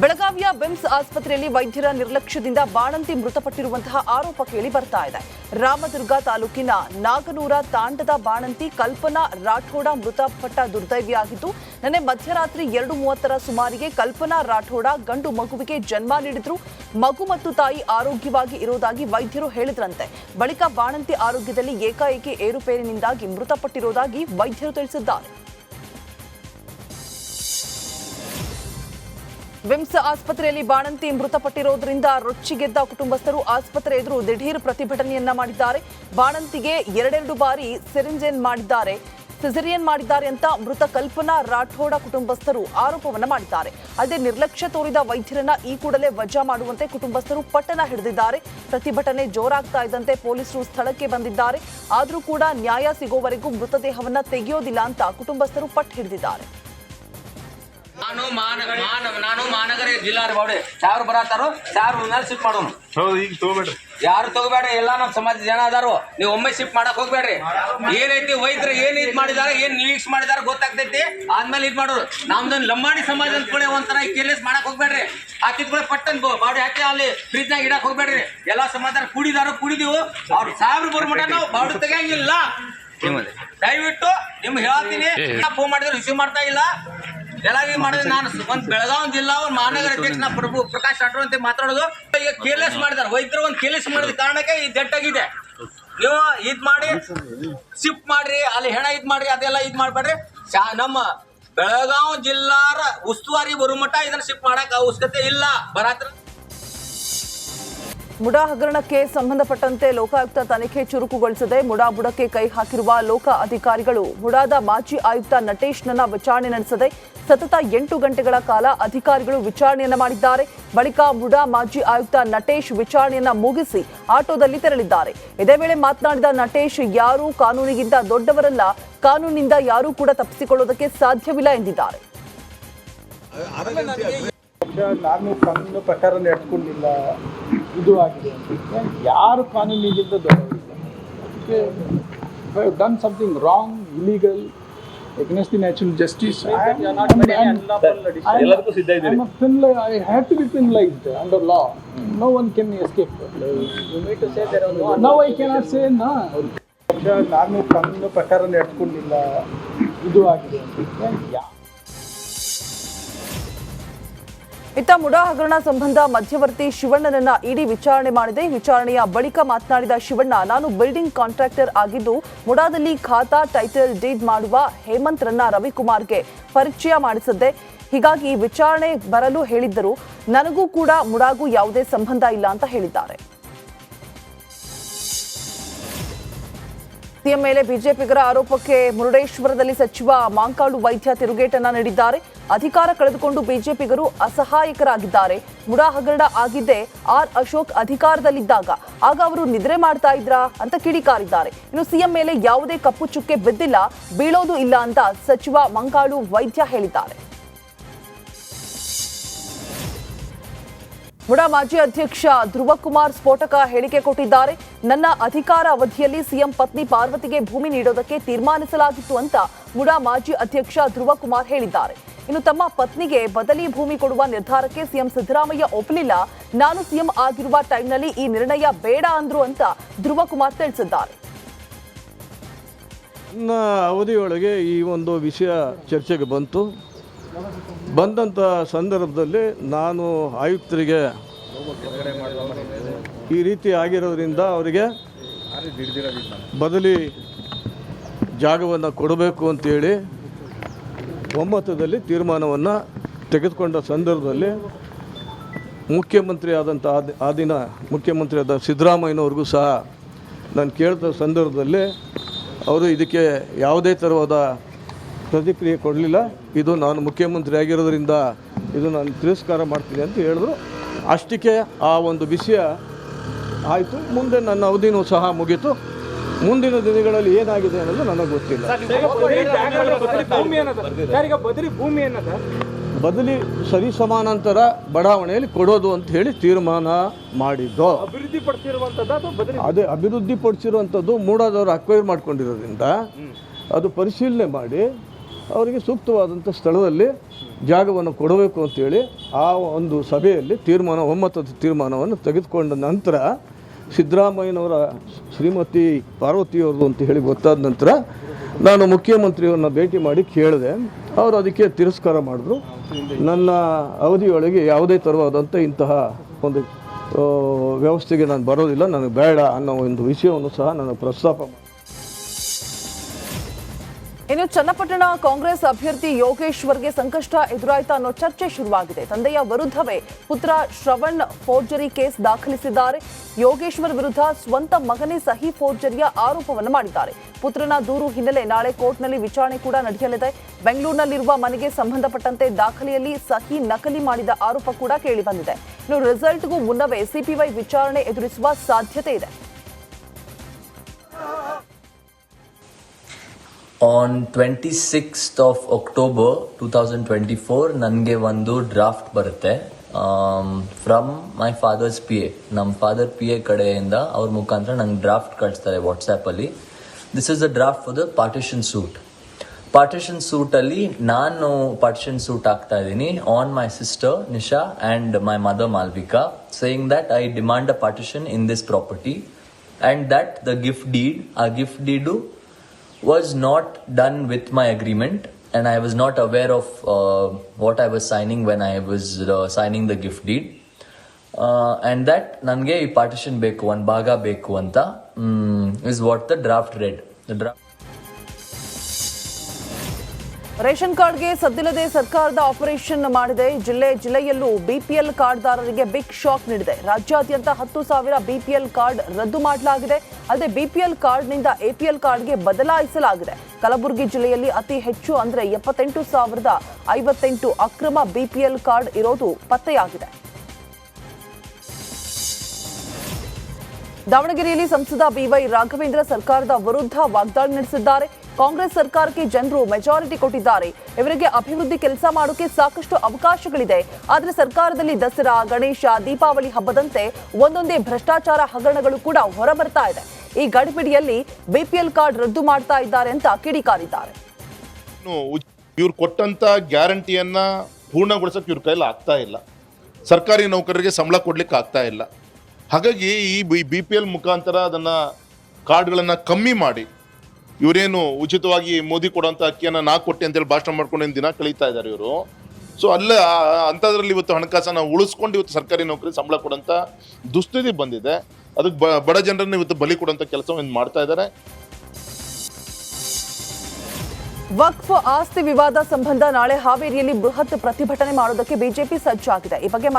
ಬೆಳಗಾವಿಯ ಬಿಮ್ಸ್ ಆಸ್ಪತ್ರೆಯಲ್ಲಿ ವೈದ್ಯರ ನಿರ್ಲಕ್ಷ್ಯದಿಂದ ಬಾಣಂತಿ ಮೃತಪಟ್ಟಿರುವಂತಹ ಆರೋಪ ಕೇಳಿ ಬರ್ತಾ ಇದೆ. ರಾಮದುರ್ಗ ತಾಲೂಕಿನ ನಾಗನೂರ ತಾಂಡದ ಬಾಣಂತಿ ಕಲ್ಪನಾ ರಾಠೋಡ ಮೃತಪಟ್ಟ ದುರ್ದೈವಿಯಾಗಿದ್ದು, ನಿನ್ನೆ ಮಧ್ಯರಾತ್ರಿ 2:30 ಸುಮಾರಿಗೆ ಕಲ್ಪನಾ ರಾಠೋಡ ಗಂಡು ಮಗುವಿಗೆ ಜನ್ಮ ನೀಡಿದ್ರು. ಮಗು ಮತ್ತು ತಾಯಿ ಆರೋಗ್ಯವಾಗಿ ಇರೋದಾಗಿ ವೈದ್ಯರು ಹೇಳಿದ್ರಂತೆ. ಬಳಿಕ ಬಾಣಂತಿ ಆರೋಗ್ಯದಲ್ಲಿ ಏಕಾಏಕಿ ಏರುಪೇರಿನಿಂದಾಗಿ ಮೃತಪಟ್ಟಿರೋದಾಗಿ ವೈದ್ಯರು ತಿಳಿಸಿದ್ದಾರೆ. ವಿಮ್ಸ್ ಆಸ್ಪತ್ರೆಯಲ್ಲಿ ಬಾಣಂತಿ ಮೃತಪಟ್ಟಿರೋದ್ರಿಂದ ರೊಚ್ಚಿಗೆದ್ದ ಕುಟುಂಬಸ್ಥರು ಆಸ್ಪತ್ರೆ ಎದುರು ದಿಢೀರ್ ಪ್ರತಿಭಟನೆಯನ್ನ ಮಾಡಿದ್ದಾರೆ. ಬಾಣಂತಿಗೆ 2 ಬಾರಿ ಸಿಸೇರಿಯನ್ ಮಾಡಿದ್ದಾರೆ ಅಂತ ಮೃತ ಕಲ್ಪನಾ ರಾಠೋಡ ಕುಟುಂಬಸ್ಥರು ಆರೋಪವನ್ನ ಮಾಡಿದ್ದಾರೆ. ಅಲ್ಲದೆ ನಿರ್ಲಕ್ಷ್ಯ ತೋರಿದ ವೈದ್ಯರನ್ನ ಈ ಕೂಡಲೇ ವಜಾ ಮಾಡುವಂತೆ ಕುಟುಂಬಸ್ಥರು ಪಟ್ಟಣ ಹಿಡಿದಿದ್ದಾರೆ. ಪ್ರತಿಭಟನೆ ಜೋರಾಗ್ತಾ ಇದ್ದಂತೆ ಪೊಲೀಸರು ಸ್ಥಳಕ್ಕೆ ಬಂದಿದ್ದಾರೆ. ಆದರೂ ಕೂಡ ನ್ಯಾಯ ಸಿಗೋವರೆಗೂ ಮೃತದೇಹವನ್ನ ತೆಗೆಯೋದಿಲ್ಲ ಅಂತ ಕುಟುಂಬಸ್ಥರು ಪಟ್ಟು ಹಿಡಿದಿದ್ದಾರೆ. ನಾನು ಮಹಾನಗರ ಜಿಲ್ಲಾ ಬಾವಡೆ ಸಾವಿರ ಬರತ್ತಾರೋ ಸಾವಿರ ಶಿಫ್ಟ್ ಮಾಡೋನು. ಈಗ ತಗೋಬೇಡ್ರಿ, ಯಾರು ತಗೋಬೇಡ್ರಿ, ಎಲ್ಲ ನಮ್ಮ ಸಮಾಜ ಜನ ಅದಾರು. ನೀವು ಒಮ್ಮೆ ಶಿಫ್ಟ್ ಮಾಡಕ್ ಹೋಗ್ಬೇಡ್ರಿ. ಏನೈತಿ ವೈದ್ಯರು ಏನ್ ಇದ್ ಮಾಡಿದಾರೆ, ಏನ್ ನಿರೀಕ್ಷೆ ಮಾಡಿದಾರೆ ಗೊತ್ತಾಗ್ತೈತಿ. ಆದ್ಮೇಲೆ ಇದ್ ಮಾಡೋರು. ನಮ್ದೊಂದು ಲಂಬಾಣಿ ಸಮಾಜ ಅಂತ ಕೂಡ ಒಂಥರ ಕೇರ್ಲೆಸ್ ಮಾಡಕ್ ಹೋಗ್ಬೇಡ್ರಿ. ಹಾಕಿದ್ ಪಟ್ಟನ್ ಬಾಡಿ ಹಾಕಿ ಅಲ್ಲಿ ಫ್ರಿಜ್ ನಾಗ ಇಡಕ್ ಹೋಗ್ಬೇಡ್ರಿ. ಎಲ್ಲಾ ಸಮಾಜ ಕುಡಿದೀವು. ಅವ್ರು ಸಾವಿರ ಬರ್ಮಟ ನಾವು ಬಾಡಿ ತೆಗಿಯಂಗಿಲ್ಲ. ದಯವಿಟ್ಟು ನಿಮ್ಗೆ ಹೇಳ್ತೀನಿ, ಫೋನ್ ಮಾಡಿದ್ರೆ ರಿಸೀವ್ ಮಾಡ್ತಾ ಇಲ್ಲ. ಎಲ್ಲಾಗಿ ಮಾಡಿದ್ರೆ ನಾನು ಒಂದು ಬೆಳಗಾವಿ ಜಿಲ್ಲಾ ಒಂದು ಮಹಾನಗರ ಅಧ್ಯಕ್ಷ ಪ್ರಭು ಪ್ರಕಾಶ್ ರಾಠೋಡ್ ಅಂತ ಮಾತಾಡೋದು. ಈಗ ಕೇರ್ಲೆಸ್ ಮಾಡಿದಾರೆ ವೈದ್ಯರು. ಒಂದು ಕೇರ್ಲೆಸ್ ಮಾಡಿದ ಕಾರಣಕ್ಕೆ ಈ ದಟ್ಟಾಗಿದೆ. ನೀವು ಇದ್ ಮಾಡಿ ಶಿಫ್ಟ್ ಮಾಡ್ರಿ, ಅಲ್ಲಿ ಹೆಣ ಇದ್ ಮಾಡ್ರಿ, ಅದೆಲ್ಲ ಇದ್ ಮಾಡ್ಬೇಡ್ರಿ. ನಮ್ಮ ಬೆಳಗಾವಿ ಜಿಲ್ಲಾರ ಉಸ್ತುವಾರಿ ಬರುಮಟ ಇದನ್ನ ಶಿಫ್ಟ್ ಮಾಡಕ್ ಅವಶ್ಯಕತೆ ಇಲ್ಲ. ಬರಾತ್ರ ಮುಡಾ ಹಗರಣಕ್ಕೆ ಸಂಬಂಧಪಟ್ಟಂತೆ ಲೋಕಾಯುಕ್ತ ತನಿಖೆ ಚುರುಕುಗೊಳಿಸದೆ ಮುಡಾ ಬುಡಕ್ಕೆ ಕೈ ಹಾಕಿರುವ ಲೋಕ ಅಧಿಕಾರಿಗಳು ಮುಡಾದ ಮಾಜಿ ಆಯುಕ್ತ ನಟೇಶ್ನನ್ನ ವಿಚಾರಣೆ ನಡೆಸದೆ ಸತತ 8 ಗಂಟೆಗಳ ಕಾಲ ಅಧಿಕಾರಿಗಳು ವಿಚಾರಣೆಯನ್ನ ಮಾಡಿದ್ದಾರೆ. ಬಳಿಕ ಮುಡಾ ಮಾಜಿ ಆಯುಕ್ತ ನಟೇಶ್ ವಿಚಾರಣೆಯನ್ನ ಮುಗಿಸಿ ಆಟೋದಲ್ಲಿ ತೆರಳಿದ್ದಾರೆ. ಇದೇ ವೇಳೆ ಮಾತನಾಡಿದ ನಟೇಶ್, ಯಾರೂ ಕಾನೂನಿಗಿಂತ ದೊಡ್ಡವರಲ್ಲ, ಕಾನೂನಿನಿಂದ ಯಾರೂ ಕೂಡ ತಪ್ಪಿಸಿಕೊಳ್ಳೋದಕ್ಕೆ ಸಾಧ್ಯವಿಲ್ಲ ಎಂದಿದ್ದಾರೆ. ನಾನು ಕಾನೂನು ಪ್ರಕಾರ ನಡ್ಕೊಂಡಿಲ್ಲ, ಇದು ಆಗಿದೆ. ಯಾರು ಕಾನೂನಿಗಿಂತ ದೊಡ್ಡವರಿಲ್ಲ. Done something wrong, illegal, against the natural justice. I have to be penalized under law. No one can escape. You need to say there are no. Now I cannot say no. ನಾನು ಕಾನೂನು ಪ್ರಕಾರ ನಡ್ಕೊಂಡಿಲ್ಲ, ಇದು ಆಗಿದೆ. ಇತ್ತ ಮುಡಾ ಹಗರಣ ಸಂಬಂಧ ಮಧ್ಯವರ್ತಿ ಶಿವಣ್ಣನನ್ನ ಇಡಿ ವಿಚಾರಣೆ ಮಾಡಿದೆ. ವಿಚಾರಣೆಯ ಬಳಿಕ ಮಾತನಾಡಿದ ಶಿವಣ್ಣ, ನಾನು ಬಿಲ್ಡಿಂಗ್ ಕಾಂಟ್ರಾಕ್ಟರ್ ಆಗಿದ್ದು ಮುಡಾದಲ್ಲಿ ಖಾತಾ ಟೈಟಲ್ ಡೀಡ್ ಮಾಡುವ ಹೇಮಂತ್ರನ್ನ ರವಿಕುಮಾರ್ಗೆ ಪರಿಚಯ ಮಾಡಿಸಿದ್ದೆ. ಹೀಗಾಗಿ ವಿಚಾರಣೆ ಬರಲು ಹೇಳಿದ್ದರು. ನನಗೂ ಕೂಡ ಮುಡಾಗೂ ಯಾವುದೇ ಸಂಬಂಧ ಇಲ್ಲ ಅಂತ ಹೇಳಿದ್ದಾರೆ. ಸಿಎಂ ಮೇಲೆ ಬಿಜೆಪಿಗರ ಆರೋಪಕ್ಕೆ ಮುರುಡೇಶ್ವರದಲ್ಲಿ ಸಚಿವ ಮಾಂಕಾಳು ವೈದ್ಯ ತಿರುಗೇಟನ್ನ ನೀಡಿದ್ದಾರೆ. ಅಧಿಕಾರ ಕಳೆದುಕೊಂಡು ಬಿಜೆಪಿಗರು ಅಸಹಾಯಕರಾಗಿದ್ದಾರೆ. ಮುಡಾ ಹಗರಣ ಆಗಿದ್ದೇ ಆರ್ ಅಶೋಕ್ ಅಧಿಕಾರದಲ್ಲಿದ್ದಾಗ, ಆಗ ಅವರು ನಿದ್ರೆ ಮಾಡ್ತಾ ಇದ್ರಾ ಅಂತ ಕಿಡಿಕಾರಿದ್ದಾರೆ. ಇನ್ನು ಸಿಎಂ ಮೇಲೆ ಯಾವುದೇ ಕಪ್ಪು ಚುಕ್ಕೆ ಬಿದ್ದಿಲ್ಲ, ಬೀಳೋದು ಇಲ್ಲ ಅಂತ ಸಚಿವ ಮಾಂಕಾಳು ವೈದ್ಯ ಹೇಳಿದ್ದಾರೆ. ಮುಡಾ ಮಾಜಿ ಅಧ್ಯಕ್ಷ ಧ್ರುವಕುಮಾರ್ ಸ್ಫೋಟಕ ಹೇಳಿಕೆ ಕೊಟ್ಟಿದ್ದಾರೆ. ನನ್ನ ಅಧಿಕಾರ ಅವಧಿಯಲ್ಲಿ ಸಿಎಂ ಪತ್ನಿ ಪಾರ್ವತಿಗೆ ಭೂಮಿ ನೀಡೋದಕ್ಕೆ ತೀರ್ಮಾನಿಸಲಾಗಿತ್ತು ಅಂತ ಮುಡಾ ಮಾಜಿ ಅಧ್ಯಕ್ಷ ಧ್ರುವಕುಮಾರ್ ಹೇಳಿದ್ದಾರೆ. ಇನ್ನು ತಮ್ಮ ಪತ್ನಿಗೆ ಬದಲಿ ಭೂಮಿ ಕೊಡುವ ನಿರ್ಧಾರಕ್ಕೆ ಸಿಎಂ ಸಿದ್ದರಾಮಯ್ಯ ಒಪ್ಪಲಿಲ್ಲ. ನಾನು ಸಿಎಂ ಆಗಿರುವ ಟೈಮ್ನಲ್ಲಿ ಈ ನಿರ್ಣಯ ಬೇಡ ಅಂದ್ರು ಅಂತ ಧ್ರುವಕುಮಾರ್ ತಿಳಿಸಿದ್ದಾರೆ. ನನ್ನ ಅವಧಿಯೊಳಗೆ ಈ ಒಂದು ವಿಷಯ ಚರ್ಚೆಗೆ ಬಂದಂಥ ಸಂದರ್ಭದಲ್ಲಿ ನಾನು ಆಯುಕ್ತರಿಗೆ ಈ ರೀತಿ ಆಗಿರೋದ್ರಿಂದ ಅವರಿಗೆ ಬದಲಿ ಜಾಗವನ್ನು ಕೊಡಬೇಕು ಅಂತೇಳಿ ಒಮ್ಮತದಲ್ಲಿ ತೀರ್ಮಾನವನ್ನು ತೆಗೆದುಕೊಂಡ ಸಂದರ್ಭದಲ್ಲಿ ಮುಖ್ಯಮಂತ್ರಿ ಆದ ಸಿದ್ದರಾಮಯ್ಯನವ್ರಿಗೂ ಸಹ ನಾನು ಕೇಳಿದ ಸಂದರ್ಭದಲ್ಲಿ ಅವರು ಇದಕ್ಕೆ ಯಾವುದೇ ಥರವಾದ ಪ್ರತಿಕ್ರಿಯೆ ಕೊಡಲಿಲ್ಲ. ಇದು ನಾನು ಮುಖ್ಯಮಂತ್ರಿ ಆಗಿರೋದ್ರಿಂದ ಇದು ನಾನು ತಿರಸ್ಕಾರ ಮಾಡ್ತೀನಿ ಅಂತ ಹೇಳಿದ್ರು. ಅಷ್ಟಕ್ಕೆ ಆ ಒಂದು ವಿಷಯ ಆಯಿತು. ಮುಂದೆ ನನ್ನ ಅವಧಿನೂ ಸಹ ಮುಗೀತು. ಮುಂದಿನ ದಿನಗಳಲ್ಲಿ ಏನಾಗಿದೆ ಅನ್ನೋದು ನನಗೆ ಗೊತ್ತಿಲ್ಲ. ಬದಲಿ ಸರಿ ಸಮಾನಾಂತರ ಬಡಾವಣೆಯಲ್ಲಿ ಕೊಡೋದು ಅಂತ ಹೇಳಿ ತೀರ್ಮಾನ ಮಾಡಿದ್ದು. ಅದೇ ಅಭಿವೃದ್ಧಿಪಡಿಸಿರುವಂಥದ್ದು ಮೂಡಾದವರು ಅಕ್ವೈರ್ ಮಾಡ್ಕೊಂಡಿರೋದ್ರಿಂದ ಅದು ಪರಿಶೀಲನೆ ಮಾಡಿ ಅವರಿಗೆ ಸೂಕ್ತವಾದಂಥ ಸ್ಥಳದಲ್ಲಿ ಜಾಗವನ್ನು ಕೊಡಬೇಕು ಅಂತೇಳಿ ಆ ಒಂದು ಸಭೆಯಲ್ಲಿ ಒಮ್ಮತದ ತೀರ್ಮಾನವನ್ನು ತೆಗೆದುಕೊಂಡ ನಂತರ ಸಿದ್ದರಾಮಯ್ಯನವರ ಶ್ರೀಮತಿ ಪಾರ್ವತಿಯವ್ರದ್ದು ಅಂತ ಹೇಳಿ ಗೊತ್ತಾದ ನಂತರ ನಾನು ಮುಖ್ಯಮಂತ್ರಿಯವ್ರನ್ನ ಭೇಟಿ ಮಾಡಿ ಕೇಳಿದೆ. ಅವರು ಅದಕ್ಕೆ ತಿರಸ್ಕಾರ ಮಾಡಿದ್ರು. ನನ್ನ ಅವಧಿಯೊಳಗೆ ಯಾವುದೇ ಥರವಾದಂಥ ಇಂತಹ ಒಂದು ವ್ಯವಸ್ಥೆಗೆ ನಾನು ಬರೋದಿಲ್ಲ, ನನಗೆ ಬೇಡ ಅನ್ನೋ ಒಂದು ವಿಷಯವನ್ನು ಸಹ ನಾನು ಪ್ರಸ್ತಾಪ ಮಾಡಿ. ಇನ್ನು ಚನ್ನಪಟ್ಟಣ ಕಾಂಗ್ರೆಸ್ ಅಭ್ಯರ್ಥಿ ಯೋಗೇಶ್ವರ್ಗೆ ಸಂಕಷ್ಟ ಎದುರಾಯ್ತಾ ಅನ್ನೋ ಚರ್ಚೆ ಶುರುವಾಗಿದೆ. ತಂದೆಯ ವಿರುದ್ಧವೇ ಪುತ್ರ ಶ್ರವಣ್ ಫೋರ್ಜರಿ ಕೇಸ್ ದಾಖಲಿಸಿದ್ದಾರೆ. ಯೋಗೇಶ್ವರ್ ವಿರುದ್ಧ ಸ್ವಂತ ಮಗನೇ ಸಹಿ ಫೋರ್ಜರಿಯ ಆರೋಪವನ್ನು ಮಾಡಿದ್ದಾರೆ. ಪುತ್ರನ ದೂರು ಹಿನ್ನೆಲೆ ನಾಳೆ ಕೋರ್ಟ್ನಲ್ಲಿ ವಿಚಾರಣೆ ಕೂಡ ನಡೆಯಲಿದೆ. ಬೆಂಗಳೂರಿನಲ್ಲಿರುವ ಮನೆಗೆ ಸಂಬಂಧಪಟ್ಟಂತೆ ದಾಖಲೆಯಲ್ಲಿ ಸಹಿ ನಕಲಿ ಮಾಡಿದ ಆರೋಪ ಕೂಡ ಕೇಳಿಬಂದಿದೆ. ಇನ್ನು ರಿಸಲ್ಟ್ಗೂ ಮುನ್ನವೇ ಸಿಪಿವೈ ವಿಚಾರಣೆ ಎದುರಿಸುವ ಸಾಧ್ಯತೆ ಇದೆ. On 26th of October 2024 ನನಗೆ ಒಂದು ಡ್ರಾಫ್ಟ್ ಬರುತ್ತೆ from my father's P A. ನಮ್ಮ ಫಾದರ್ ಪಿ ಎ ಕಡೆಯಿಂದ ಅವ್ರ ಮುಖಾಂತರ ನಂಗೆ ಡ್ರಾಫ್ಟ್ ಕಳಿಸ್ತಾರೆ ವಾಟ್ಸ್ಯಾಪಲ್ಲಿ. This is the draft for the partition suit. Partition ಸೂಟಲ್ಲಿ ನಾನು ಪಾರ್ಟಿಷನ್ ಸೂಟ್ ಆಗ್ತಾ ಇದ್ದೀನಿ on my sister Nisha and my mother Malvika, saying that I demand a partition in this property and that the gift deed, ಆ gift deed was not done with my agreement and I was not aware of what I was signing when I was signing the gift deed and that nange ee partition beku one bhaga beku anta is what the draft read. The draft ration ಕಾರ್ಡ್ಗೆ ಸದ್ದಿಲ್ಲದೆ ಸರ್ಕಾರದ operation ಮಾಡಿದೆ. ಜಿಲ್ಲೆಯಲ್ಲೂ BPL ಕಾರ್ಡ್ದಾರರಿಗೆ big shock ನೀಡಿದೆ. ರಾಜ್ಯಾದ್ಯಂತ 10,000 BPL card ರದ್ದು ಮಾಡಲಾಗಿದೆ. ಅಲ್ಲದೆ BPL ಕಾರ್ಡ್ನಿಂದ ಎಪಿಎಲ್ ಕಾರ್ಡ್ಗೆ ಬದಲಾಯಿಸಲಾಗಿದೆ. ಕಲಬುರಗಿ ಜಿಲ್ಲೆಯಲ್ಲಿ ಅತಿ ಹೆಚ್ಚು ಅಂದರೆ 78,058 ಅಕ್ರಮ ಬಿಪಿಎಲ್ ಕಾರ್ಡ್ ಇರೋದು ಪತ್ತೆಯಾಗಿದೆ. ದಾವಣಗೆರೆಯಲ್ಲಿ ಸಂಸದ ಬಿವೈ ರಾಘವೇಂದ್ರ ಸರ್ಕಾರದ ವಿರುದ್ಧ ವಾಗ್ದಾಳಿ ನಡೆಸಿದ್ದಾರೆ. ಕಾಂಗ್ರೆಸ್ ಸರ್ಕಾರಕ್ಕೆ ಜನರು ಮೆಜಾರಿಟಿ ಕೊಟ್ಟಿದ್ದಾರೆ, ಇವರಿಗೆ ಅಭಿವೃದ್ಧಿ ಕೆಲಸ ಮಾಡೋಕೆ ಸಾಕಷ್ಟು ಅವಕಾಶಗಳಿದೆ. ಆದರೆ ಸರ್ಕಾರದಲ್ಲಿ ದಸರಾ, ಗಣೇಶ, ದೀಪಾವಳಿ ಹಬ್ಬದಂತೆ ಒಂದೊಂದೇ ಭ್ರಷ್ಟಾಚಾರ ಹಗರಣಗಳು ಕೂಡ ಹೊರಬರ್ತಾ ಇದೆ. ಈ ಗಡಿಬಿಡಿಯಲ್ಲಿ ಬಿಪಿಎಲ್ ಕಾರ್ಡ್ ರದ್ದು ಮಾಡ್ತಾ ಇದ್ದಾರೆ ಅಂತ ಕಿಡಿಕಾರಿದ್ದಾರೆ. ಇವ್ರು ಕೊಟ್ಟಂತ ಗ್ಯಾರಂಟಿಯನ್ನ ಪೂರ್ಣಗೊಳಿಸಕ್ಕೆ ಇವ್ರ ಕೈಲಿ ಆಗ್ತಾ ಇಲ್ಲ. ಸರ್ಕಾರಿ ನೌಕರರಿಗೆ ಸಂಬಳ ಕೊಡ್ಲಿಕ್ಕೆ ಆಗ್ತಾ ಇಲ್ಲ. ಹಾಗಾಗಿ ಈ BPL ಮುಖಾಂತರ ಅದನ್ನ ಕಾರ್ಡ್ಗಳನ್ನ ಕಮ್ಮಿ ಮಾಡಿ ಇವರೇನು ಉಚಿತವಾಗಿ ಮೋದಿ ಕೊಡೋಂಥ ಅಕ್ಕಿಯನ್ನು ನಾ ಕೊಟ್ಟೆ ಅಂತೇಳಿ ಭಾಷಣ ಮಾಡ್ಕೊಂಡು ದಿನ ಕಳೀತಾ ಇದ್ದಾರೆ ಇವರು. ಸೊ ಅಲ್ಲೇ ಅಂಥದ್ರಲ್ಲಿ ಇವತ್ತು ಹಣಕಾಸನ್ನು ಉಳಿಸ್ಕೊಂಡು ಇವತ್ತು ಸರ್ಕಾರಿ ನೌಕರಿ ಸಂಬಳ ಕೊಡೋಂಥ ದುಸ್ಥಿತಿ ಬಂದಿದೆ. ಅದಕ್ಕೆ ಬಡ ಜನರನ್ನು ಇವತ್ತು ಬಲಿ ಕೊಡೋಂಥ ಕೆಲಸವನ್ನು ಮಾಡ್ತಾ ಇದ್ದಾರೆ. ವಕ್ಫ್ ಆಸ್ತಿ ವಿವಾದ ಸಂಬಂಧ ನಾಳೆ ಹಾವೇರಿಯಲ್ಲಿ ಬೃಹತ್ ಪ್ರತಿಭಟನೆ ಮಾಡೋದಕ್ಕೆ ಬಿಜೆಪಿ ಸಜ್ಜಾಗಿದೆ. ಈ ಬಗ್ಗೆ